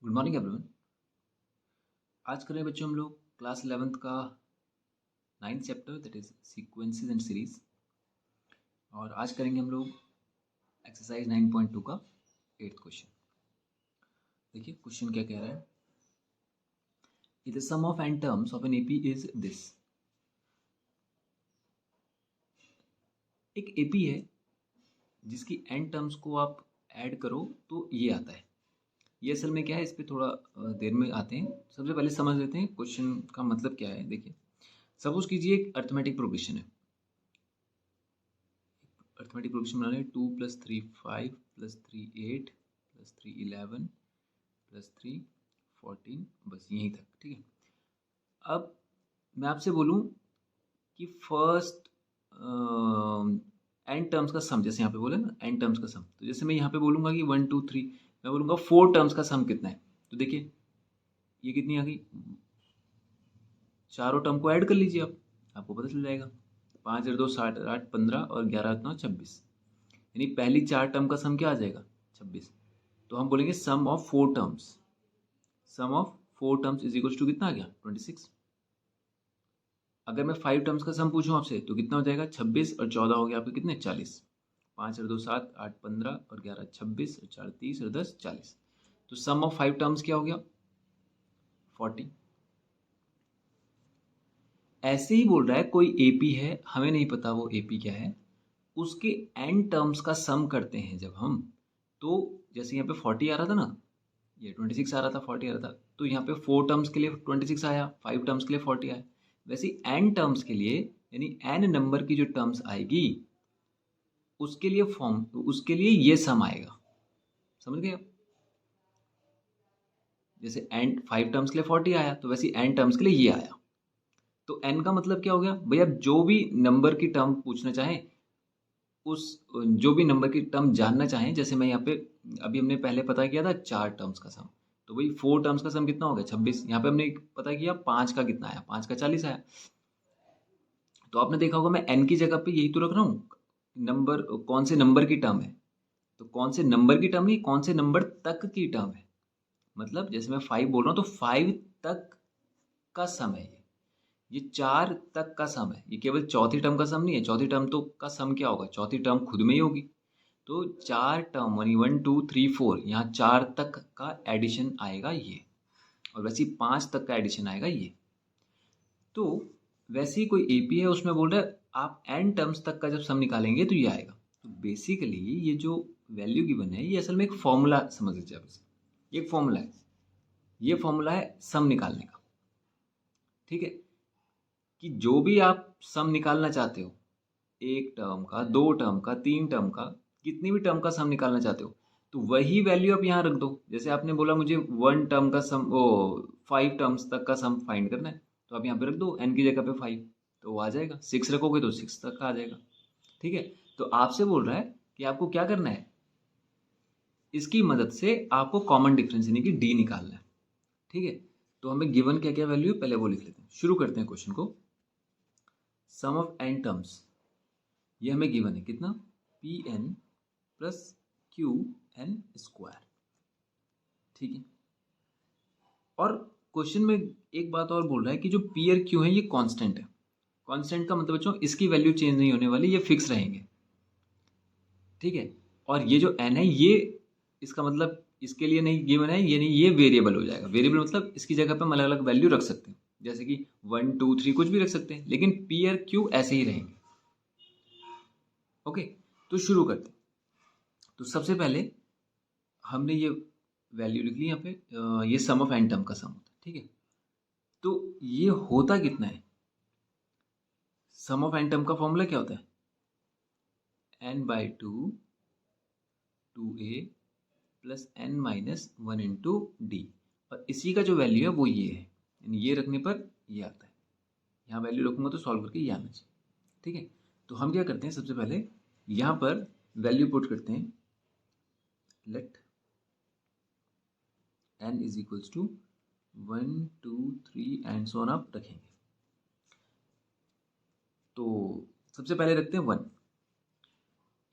Good morning everyone. आज करें बच्चों हम लोग क्लास 11th का 9th chapter that is sequences and series. और आज करेंगे हम लोग एक्सरसाइज 9.2 का 8th क्वेश्चन। देखिए क्वेश्चन क्या कह रहा है। If the sum of n terms of n AP is this. एक एपी है जिसकी n टर्म्स को आप ऐड करो तो ये आता है। ये असल में क्या है, इस पर थोड़ा देर में आते हैं। सबसे पहले समझ लेते हैं क्वेश्चन का मतलब क्या है। देखिए सपोज कीजिए एक अर्थमेटिक प्रोग्रेशन है। अर्थमेटिक प्रोग्रेशन बना रहे हैं 2 + 3 5 + 3 8 + 3 11 + 3 14, बस यहीं तक। ठीक है। अब मैं आपसे बोलूं कि फर्स्ट एन टर्म्स का सम, जैसे यहाँ पे बोले ना एन टर्म्स का सम, तो जैसे मैं यहाँ पे बोलूंगा कि 1 2 3, मैं बोलूंगा 4 टर्म्स का सम कितना है। तो देखिए ये कितनी आ गई, चारों टर्म को ऐड कर लीजिए आप, आपको पता चल जाएगा। 5 2 60 8 15 और 11 9 26, यानी पहली 4 टर्म का सम क्या आ जाएगा 26। तो हम बोलेंगे sum of 4 terms, sum of 4 terms is equal to कितना आ गया 26। अगर मैं 5 टर्म्स का सम पूछूं आपसे तो कितना हो जाएगा 26 और 14 हो गया आपके कितने 40। 5 और 2 7 8 15 और 11 26 और 4 30 और 10 40। तो सम ऑफ 5 टर्म्स क्या हो गया 40। ऐसे ही बोल रहा है कोई एपी है, हमें नहीं पता वो एपी क्या है, उसके एन टर्म्स का सम करते हैं जब हम, तो जैसे यहाँ पे 40 आ रहा था ना, ये 26 आ रहा था, 40 आ रहा था, तो यहाँ पे 4 टर्म्स के लिए 26 आया, 5 टर्म्स के लिए 40 आया। वैसे एन टर्म्स के लिए, यानी एन नंबर की जो टर्म्स आएगी उसके लिए फॉर्म, उसके लिए ये सम आएगा। समझ गए आप? जैसे एन 5 टर्म्स के लिए 40 आया, तो वैसे एन टर्म्स के लिए ये आया। तो एन का मतलब क्या हो गया भैया, जो भी नंबर की टर्म पूछना चाहें, उस जो भी नंबर की टर्म जानना चाहें, जैसे मैं यहाँ पे अभी हमने पहले पता किया था 4 टर्म्स का सम, तो भाई 4 टर्म्स का सम कितना हो गया 26। यहाँ पे हमने पता किया 5 का कितना आया, 5 का 40 आया। तो आपने देखा होगा मैं एन की जगह पे यही तो रख रहा हूँ, नंबर कौन से नंबर की टर्म है, तो कौन से नंबर की टर्म नहीं, कौन से नंबर तक की टर्म है। मतलब जैसे मैं 5 बोल रहा हूँ तो 5 तक का सम है ये 4 तक का सम है। ये केवल चौथी टर्म का सम नहीं है, चौथी टर्म तो का सम क्या होगा, चौथी टर्म खुद में ही होगी। तो 4 टर्म यानी 1 2 3 4, यहाँ 4 तक का एडिशन आएगा ये, और वैसे ही 5 तक का एडिशन आएगा ये। तो वैसे ही कोई एपी है, उसमें बोल रहा है आप एन टर्म्स तक का जब सम निकालेंगे तो ये आएगा। तो बेसिकली ये जो वैल्यू गिवन है ये असल में एक फॉर्मूला समझ लीजिए आप इसे, ये एक फॉर्मूला है, ये फॉर्मूला है सम निकालने का। ठीक है, कि जो भी आप सम निकालना चाहते हो, एक टर्म का, दो टर्म का, तीन टर्म का, कितनी भी टर्म का सम निकालना चाहते हो, तो वही वैल्यू आप यहाँ रख दो। जैसे आपने बोला मुझे 1 टर्म का सम, ओ 5 टर्म्स तक का सम फाइंड करना है, तो आप यहाँ पे रख दो एन की जगह पे 5, तो वो आ जाएगा। 6 रखोगे तो 6 तक का आ जाएगा। ठीक है, तो आपसे बोल रहा है कि आपको क्या करना है, इसकी मदद से आपको कॉमन डिफरेंस यानी कि डी निकालना है। ठीक है, तो हमें गिवन क्या क्या वैल्यू है पहले वो लिख लेते हैं। शुरू करते हैं क्वेश्चन को। सम ऑफ एन टर्म्स, ये हमें गिवन है कितना, p n plus q n square. ठीक है, और क्वेश्चन में एक बात और बोल रहा है कि जो पी और क्यू है ये कांस्टेंट है। कांस्टेंट का मतलब बच्चों इसकी वैल्यू चेंज नहीं होने वाली, ये फिक्स रहेंगे। ठीक है, और ये जो एन है ये, इसका मतलब इसके लिए नहीं गिवन है, ये नहीं, ये वेरिएबल हो जाएगा। वेरिएबल मतलब इसकी जगह पे हम अलग अलग वैल्यू रख सकते हैं, जैसे कि 1 2 3 कुछ भी रख सकते हैं, लेकिन पी और क्यू ऐसे ही रहेंगे। ओके, तो शुरू करते हैं। तो सबसे पहले हमने ये वैल्यू लिख ली यहाँ पे, ये सम ऑफ एन टर्म का सम होता है। ठीक है, तो ये होता कितना है, सम ऑफ एन टर्म का फॉर्मूला क्या होता है, n by two 2a plus n minus 1 into D, और इसी का जो वैल्यू है वो ये है, यानी ये रखने पर ये आता है। यहाँ वैल्यू रखूंगा तो सॉल्व करके ये आना चाहिए। ठीक है, तो हम क्या करते हैं, सबसे पहले यहाँ पर वैल्यू पुट करते हैं। Let n is equals to 1 2 3 and so on आप रखेंगे। तो सबसे पहले रखते हैं 1,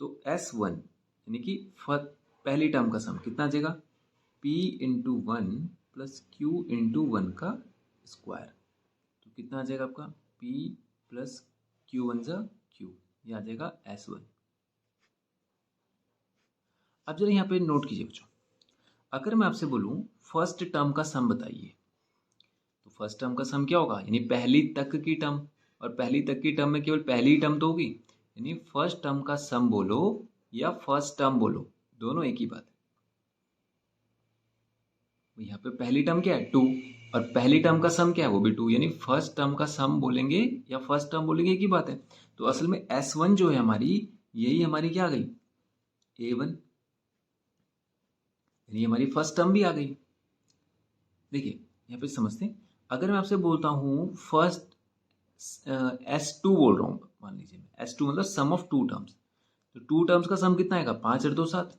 तो S1 यानी कि पहली टर्म का सम कितना आ जाएगा, p into one plus Q into one का स्क्वायर। तो कितना आ जाएगा आपका p प्लस क्यू वन जा क्यू, ये आ जाएगा S1। अब जरा यहाँ पे नोट कीजिए बच्चों, अगर मैं आपसे बोलूँ फर्स्ट टर्म का सम बताइए, तो फर्स्ट टर्म का सम क्या होगा, यानी पहली तक की टर्म, और पहली तक की टर्म में केवल पहली टर्म तो होगी, यानी फर्स्ट टर्म का सम बोलो या फर्स्ट टर्म बोलो, दोनों एक ही बात है। यहाँ पे पहली टर्म क्या है 2, और पहली टर्म का सम क्या है वो भी 2, यानी फर्स्ट टर्म का सम बोलेंगे या फर्स्ट टर्म बोलेंगे एक ही बात है। तो असल में S1 जो है हमारी, यही हमारी क्या आ गई A1, यानी हमारी फर्स्ट टर्म भी आ गई। देखिए यहाँ पे समझते हैं, अगर मैं आपसे बोलता हूँ फर्स्ट S2 बोल रहा हूँ, मान लीजिए S2 मतलब सम ऑफ टू टर्म्स, तो टू टर्म्स का सम कितना आएगा 5 और 2 7,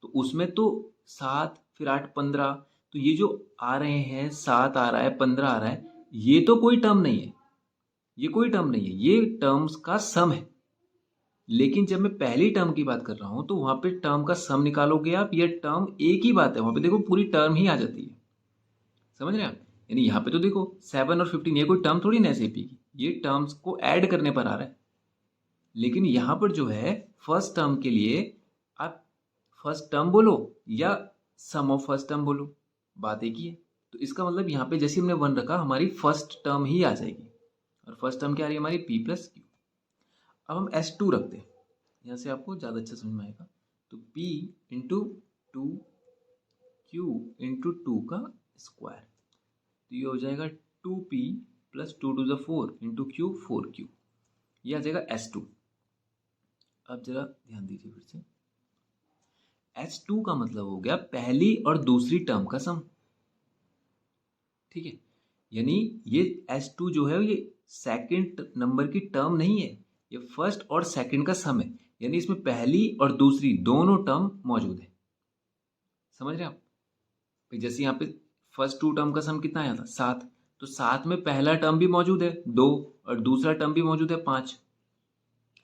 तो उसमें तो 7 फिर 8 15, तो ये जो आ रहे हैं 7 आ रहा है 15 आ रहा है, ये तो कोई टर्म नहीं है, ये कोई टर्म नहीं है, ये टर्म्स का सम है। लेकिन जब मैं पहली टर्म की बात कर रहा हूं तो वहां पे टर्म का सम निकालोगे आप, ये टर्म एक ही बात है, वहां पे देखो पूरी टर्म ही आ जाती है, समझ रहे हैं आप। यानी यहाँ पे तो देखो 7 और 15 ये कोई टर्म थोड़ी ना एसएपी की, ये टर्म्स को ऐड करने पर आ रहा है। लेकिन यहाँ पर जो है फर्स्ट टर्म के लिए आप फर्स्ट टर्म बोलो या सम ऑफ फर्स्ट टर्म बोलो, बात एक ही है। तो इसका मतलब यहाँ पे जैसे हमने 1 रखा, हमारी फर्स्ट टर्म ही आ जाएगी, और फर्स्ट टर्म क्या आ रही है हमारी p प्लस क्यू। अब हम S2 रखते हैं, यहाँ से आपको ज़्यादा अच्छा समझ में आएगा। तो p into two q into two का स्क्वायर, तो ये हो जाएगा 2p plus 2 to the 4 into q 4q, ये आ जाएगा S2। अब जरा ध्यान दीजिए फिर से, S2 का मतलब हो गया पहली और दूसरी टर्म का सम, ठीक है। यानी ये S2 जो है ये सेकंड नंबर की टर्म नहीं है, ये फर्स्ट और सेकंड का सम है, यानी इसमें पहली और दूसरी दोनों टर्म मौजूद है, समझ रहे हैं आप। भाई जैसे यहाँ पे फर्स्ट टू टर्म का सम कितना आया था 7, तो 7 में पहला टर्म भी मौजूद है 2 और दूसरा टर्म भी मौजूद है 5,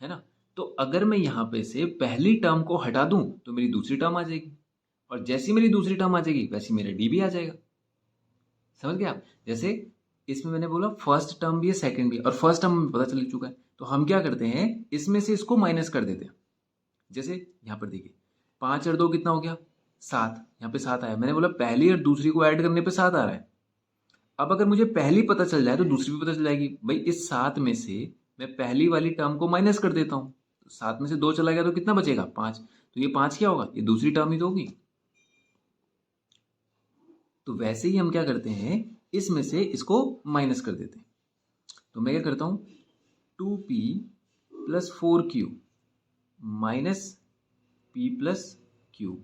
है ना। तो अगर मैं यहाँ पे से पहली टर्म को हटा दूं तो मेरी दूसरी टर्म आ जाएगी, और जैसी मेरी दूसरी टर्म आ जाएगी वैसी मेरा डी भी आ जाएगा, समझ गए आप। जैसे इसमें मैंने बोला फर्स्ट टर्म भी है सेकंड भी है, और फर्स्ट टर्म पता चल चुका है, तो हम क्या करते हैं इसमें से इसको माइनस कर देते हैं। जैसे यहाँ पर देखिए 5 और 2 कितना हो गया 7, यहाँ पे 7 आया, मैंने बोला पहली और दूसरी को ऐड करने पे 7 आ रहा है। अब अगर मुझे पहली पता चल जाए तो दूसरी भी पता चल जाएगी, भाई इस 7 में से मैं पहली वाली टर्म को माइनस कर देता हूँ, 7 में से 2 चला गया तो कितना बचेगा 5, तो ये 5 क्या होगा, ये दूसरी टर्म ही तो होगी। तो वैसे ही हम क्या करते हैं इसमें से इसको माइनस कर देते हैं, तो मैं क्या करता हूँ 2p plus 4q minus p plus q,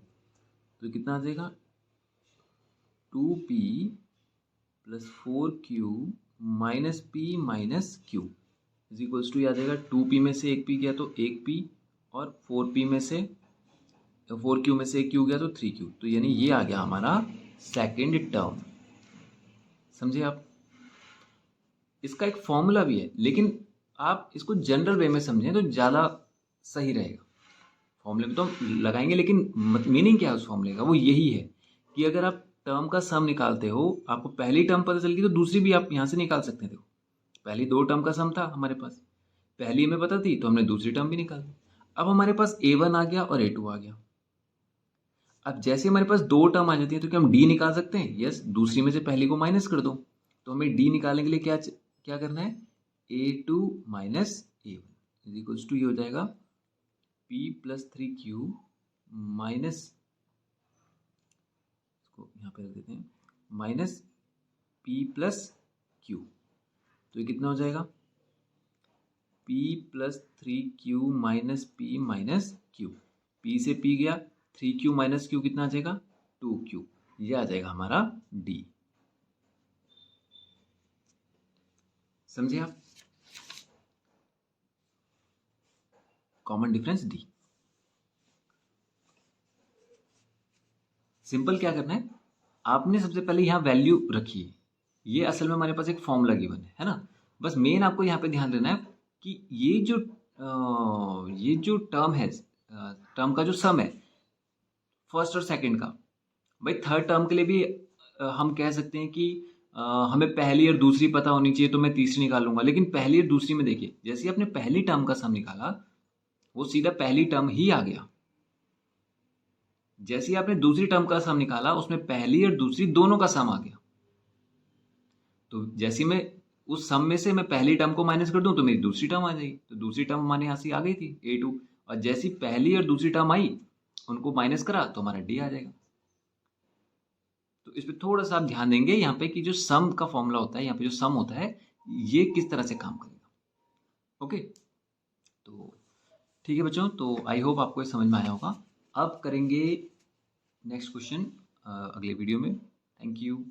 तो कितना आ जाएगा 2p plus 4q minus p minus q is equals to, आ जाएगा 2p में से एक p गया तो 1p, और 4p में से 4q में से एक q गया तो 3q, तो यानी ये आ गया हमारा सेकेंड टर्म, समझे आप। इसका एक फॉर्मूला भी है, लेकिन आप इसको जनरल वे में समझें तो ज़्यादा सही रहेगा। फॉर्मूले में तो हम लगाएंगे, लेकिन मीनिंग क्या है उस फॉर्मूले का, वो यही है कि अगर आप टर्म का सम निकालते हो, आपको पहली टर्म पता चल गई तो दूसरी भी आप यहाँ से निकाल सकते हैं। देखो पहली 2 टर्म का सम था हमारे पास, पहली हमें पता थी तो हमने दूसरी टर्म भी निकाल दी। अब हमारे पास A1 आ गया और A2 आ गया। अब जैसे हमारे पास 2 टर्म आ जाती है तो क्या हम D निकाल सकते हैं, यस, दूसरी में से पहली को माइनस कर दो। तो हमें D निकालने के लिए क्या क्या करना है, A2 minus A1 is equals to, ये हो जाएगा p प्लस 3q माइनस, इसको यहाँ पे रख देते हैं, माइनस p प्लस q, तो ये कितना हो जाएगा p plus 3q minus p minus q, p से p गया, 3q माइनस q कितना आ जाएगा 2q, ये आ जाएगा हमारा d, समझे आप। कॉमन डिफरेंस d, सिंपल क्या करना है, आपने सबसे पहले यहाँ वैल्यू रखी है, ये असल में हमारे पास एक फॉर्मूला गिवन है ना। बस मेन आपको यहाँ पे ध्यान देना है कि ये जो टर्म है, टर्म का जो सम है फर्स्ट और सेकंड का, भाई थर्ड टर्म के लिए भी हम कह सकते हैं कि हमें पहली और दूसरी पता होनी चाहिए तो मैं तीसरी निकालूंगा, लेकिन पहली और दूसरी में देखिए जैसे ही आपने पहली टर्म का सम निकाला वो सीधा पहली टर्म ही आ गया। जैसे ही आपने दूसरी टर्म का सम निकाला उसमें पहली और दूसरी दोनों का सम आ गया। तो जैसे ही मैं उस सम में से मैं पहली टर्म को माइनस कर दूं तो मेरी दूसरी टर्म आ जाएगी, तो दूसरी टर्म हमारे यहाँ से आ गई थी A2, और जैसी पहली और दूसरी टर्म आई उनको माइनस करा तो हमारा D आ जाएगा। तो इस पे थोड़ा सा आप ध्यान देंगे यहाँ पे कि जो सम का फॉर्मूला होता है, यहाँ पे जो सम होता है ये किस तरह से काम करेगा। ओके, तो ठीक है बच्चों, तो आई होप आपको ये समझ में आया होगा। अब करेंगे नेक्स्ट क्वेश्चन अगले वीडियो में। Thank you.